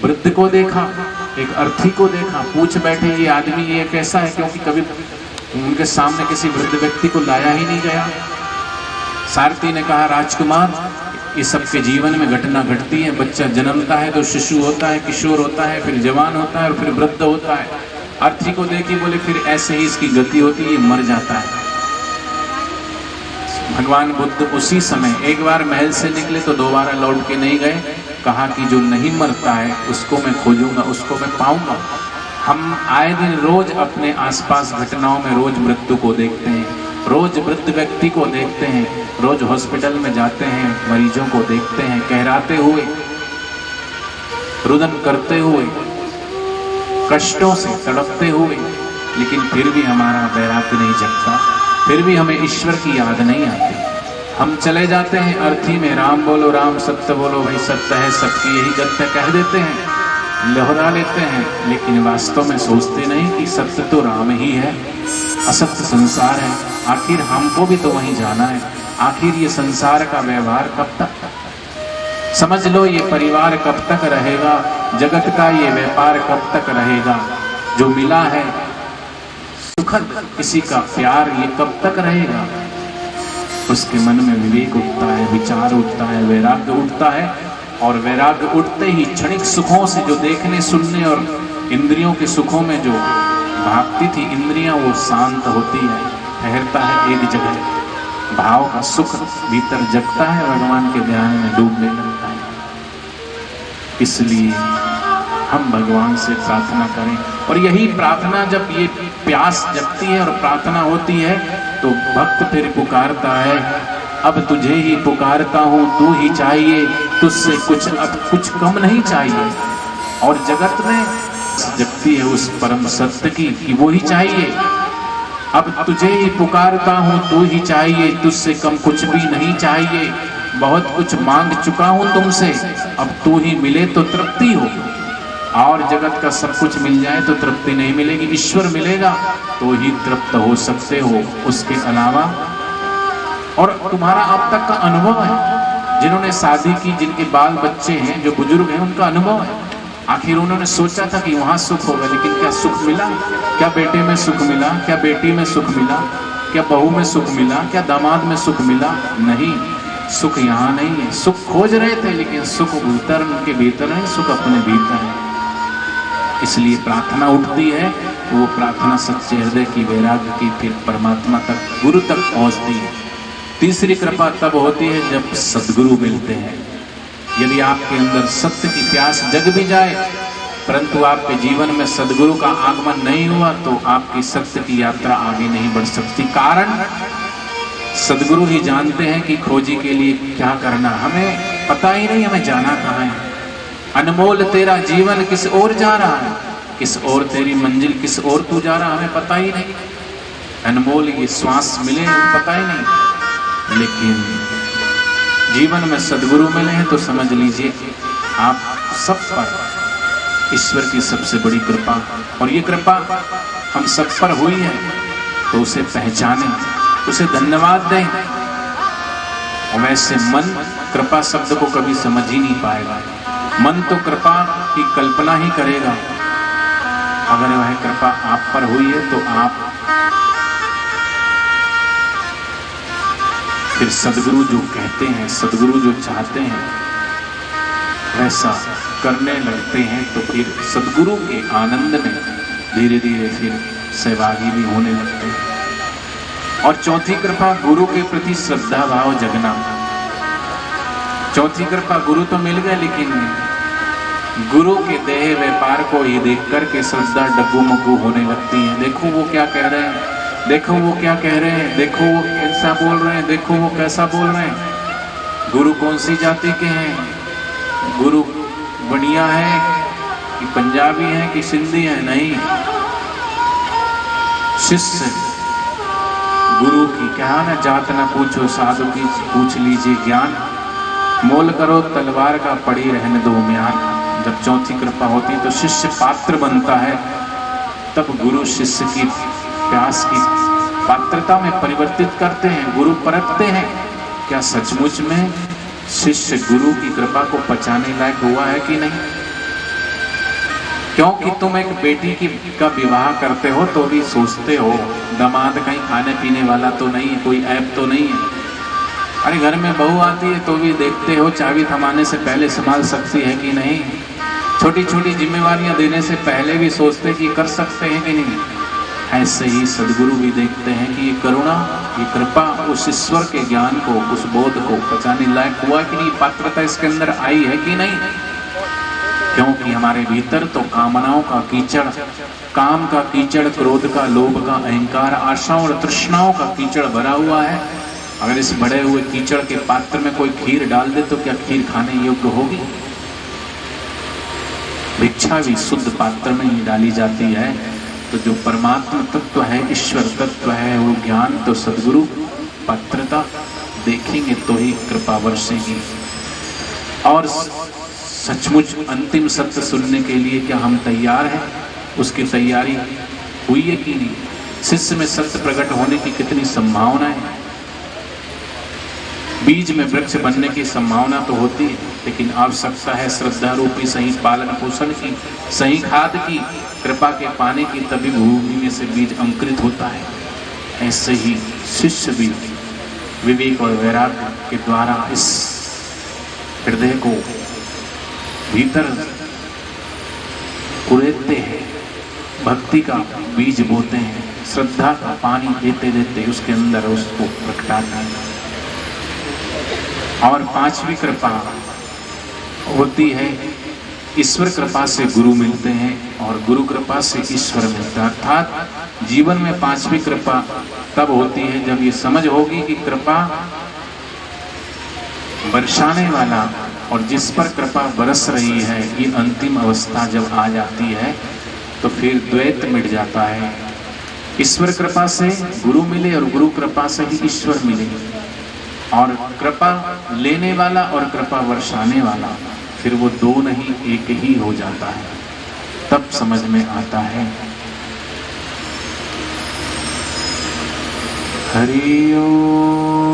वृद्ध को देखा, एक अर्थी को देखा, पूछ बैठे ये आदमी ये कैसा है, क्योंकि कभी उनके सामने किसी वृद्ध व्यक्ति को लाया ही नहीं गया। सारथी ने कहा राजकुमार, ये सबके जीवन में घटना घटती है, बच्चा जन्मता है तो शिशु होता है, किशोर होता है, फिर जवान होता है और फिर वृद्ध होता है। अर्थी को देखी, बोले फिर ऐसे ही इसकी गति होती है, ये मर जाता है। भगवान बुद्ध उसी समय एक बार महल से निकले तो दोबारा लौट के नहीं गए। कहा कि जो नहीं मरता है उसको मैं खोजूंगा, उसको मैं पाऊंगा। हम आए दिन रोज अपने आसपास घटनाओं में रोज मृत्यु को देखते हैं, रोज वृद्ध व्यक्ति को देखते हैं, रोज हॉस्पिटल में जाते हैं, मरीजों को देखते हैं कहराते हुए, रुदन करते हुए, कष्टों से तड़पते हुए, लेकिन फिर भी हमारा वैराग्य नहीं जगता, फिर भी हमें ईश्वर की याद नहीं आती। हम चले जाते हैं अर्थी में, राम बोलो राम, सत्य बोलो भाई सत्य है, सबकी यही गत्य कह देते हैं, लहरा लेते हैं, लेकिन वास्तव में सोचते नहीं कि सत्य तो राम ही है, असत्य संसार है। आखिर हमको भी तो वहीं जाना है, आखिर ये संसार का व्यवहार कब तक, समझ लो ये परिवार कब तक रहेगा, जगत का ये व्यापार कब तक रहेगा, जो मिला है सुखद किसी का प्यार ये कब तक रहेगा। उसके मन में विवेक उठता है, विचार उठता है, वैराग्य उठता है, और वैराग्य उठते ही क्षणिक सुखों से जो देखने सुनने और इंद्रियों के सुखों में जो भागती थी इंद्रियां, वो शांत होती है, ठहरता है एक जगह, भाव का सुख भीतर जगता है, भगवान के ध्यान में डूबने लगता है। इसलिए हम भगवान से प्रार्थना करें, और यही प्रार्थना जब ये प्यास जगती है और प्रार्थना होती है तो भक्त फिर पुकारता है, अब तुझे ही पुकारता हूँ, तू ही चाहिए, तुझसे कुछ अब कुछ कम नहीं चाहिए। और जगत में जगती है उस परम सत्य की कि वो ही चाहिए, अब तुझे ही पुकारता हूँ, तू ही चाहिए, तुझसे कम कुछ भी नहीं चाहिए, बहुत कुछ मांग चुका हूँ तुमसे, अब तू ही मिले तो तृप्ति हो। और जगत का सब कुछ मिल जाए तो तृप्ति नहीं मिलेगी, ईश्वर मिलेगा तो ही तृप्त हो सकते हो, उसके अलावा। और तुम्हारा अब तक का अनुभव है, जिन्होंने शादी की, जिनके बाल बच्चे हैं, जो बुजुर्ग हैं, उनका अनुभव है। आखिर उन्होंने सोचा था कि वहां सुख होगा, लेकिन क्या सुख मिला? क्या बेटे में सुख मिला? क्या बेटी में सुख मिला? क्या बहू में सुख मिला? क्या दामाद में सुख मिला? नहीं, सुख यहाँ नहीं है। सुख खोज रहे थे, लेकिन सुख भीतर, उनके भीतर है, सुख अपने भीतर है। इसलिए प्रार्थना उठती है, वो प्रार्थना सच्चे हृदय की, वैराग्य की, फिर परमात्मा तक, गुरु तक पहुंचती है। तीसरी कृपा तब होती है जब सद्गुरु मिलते हैं। यदि आपके अंदर सत्य की प्यास जग भी जाए, परंतु आपके जीवन में सद्गुरु का आगमन नहीं हुआ, तो आपकी सत्य की यात्रा आगे नहीं बढ़ सकती। कारण सद्गुरु ही जानते हैं कि खोजी के लिए क्या करना। हमें पता ही नहीं हमें जाना कहाँ है। अनमोल तेरा जीवन किस ओर जा रहा है, किस ओर तेरी मंजिल, किस ओर तू जा रहा, हमें पता ही नहीं। अनमोल ये श्वास मिले पता ही नहीं, लेकिन जीवन में सद्गुरु मिले हैं तो समझ लीजिए आप सब पर ईश्वर की सबसे बड़ी कृपा। और ये कृपा हम सब पर हुई है, तो उसे पहचानें, उसे धन्यवाद दें। और वैसे मन कृपा शब्द को कभी समझ ही नहीं पाएगा। मन तो कृपा की कल्पना ही करेगा। अगर वह कृपा आप पर हुई है तो आप फिर सद्गुरु जो कहते हैं, सद्गुरु जो चाहते हैं, वैसा करने लगते हैं, तो फिर सद्गुरु के आनंद में धीरे धीरे फिर सहभागी भी होने लगते हैं। और चौथी कृपा, गुरु के प्रति श्रद्धा भाव जगना। चौथी कृपा, गुरु तो मिल गए, लेकिन गुरु के देह व्यापार को ही देख करके श्रद्धा डग्गू मग्गू होने लगती है। देखो वो क्या कह रहे हैं, देखो वो क्या कह रहे हैं, देखो वो कैसा बोल रहे हैं, देखो वो कैसा बोल रहे हैं। गुरु कौन सी जाति के हैं? गुरु बनिया है कि पंजाबी है कि सिंधी है? नहीं, शिष्य गुरु की क्या ना जात ना पूछो, साधु की पूछ लीजिए ज्ञान, मोल करो तलवार का, पड़ी रहने दो म्यान। जब चौथी कृपा होती है तो शिष्य पात्र बनता है, तब गुरु शिष्य की प्यास की पात्रता में परिवर्तित करते हैं। गुरु परखते हैं क्या सचमुच में शिष्य गुरु की कृपा को पचाने लायक हुआ है कि नहीं। क्योंकि तुम एक बेटी का विवाह करते हो तो भी सोचते हो दामाद कहीं खाने पीने वाला तो नहीं है, कोई ऐप तो नहीं है। अरे घर में बहू आती है तो भी देखते हो चाबी थमाने से पहले संभाल सकती है कि नहीं, छोटी छोटी जिम्मेवारियां देने से पहले भी सोचते कि कर सकते हैं कि नहीं। ऐसे ही सदगुरु भी देखते हैं कि ये करुणा, ये कृपा उस ईश्वर के ज्ञान को, उस बोध को पहचानने लायक हुआ कि नहीं, पात्रता इसके अंदर आई है कि नहीं। क्योंकि हमारे भीतर तो कामनाओं का कीचड़, काम का कीचड़, क्रोध का, लोभ का, अहंकार, आशाओं और तृष्णाओं का कीचड़ भरा हुआ है। अगर इस भरे हुए कीचड़ के पात्र में कोई खीर डाल दे तो क्या खीर खाने योग्य होगी? भिक्षा भी शुद्ध पात्र में ही डाली जाती है। तो जो परमात्मा तत्व है, ईश्वर तत्व है, वो ज्ञान तो सद्गुरु पात्रता देखेंगे तो ही कृपा बरसेगी। और सचमुच अंतिम सत्य सुनने के लिए क्या हम तैयार हैं? उसकी तैयारी हुई है कि नहीं? शिष्य में सत्य प्रकट होने की कितनी संभावना है। बीज में वृक्ष बनने की संभावना तो होती है, लेकिन आवश्यकता है श्रद्धा रूपी सही पालन पोषण की, सही खाद की, कृपा के पाने की, तभी भूमि में से बीज अंकुरित होता है। ऐसे ही शिष्य भी विवेक और वैराग्य के द्वारा इस हृदय को भीतर कुरेदते हैं, भक्ति का बीज बोते हैं, श्रद्धा का पानी देते देते उसके अंदर उसको प्रकटाते हैं। और पांचवी कृपा होती है, ईश्वर कृपा से गुरु मिलते हैं और गुरु कृपा से ईश्वर मिलता है। अर्थात जीवन में पांचवी कृपा तब होती है जब ये समझ होगी कि कृपा बरसाने वाला और जिस पर कृपा बरस रही है, ये अंतिम अवस्था जब आ जाती है तो फिर द्वैत मिट जाता है। ईश्वर कृपा से गुरु मिले और गुरु कृपा से ही ईश्वर मिले, और कृपा लेने वाला और कृपा बरसाने वाला, फिर वो दो नहीं एक ही हो जाता है। तब समझ में आता है। हरि ओम।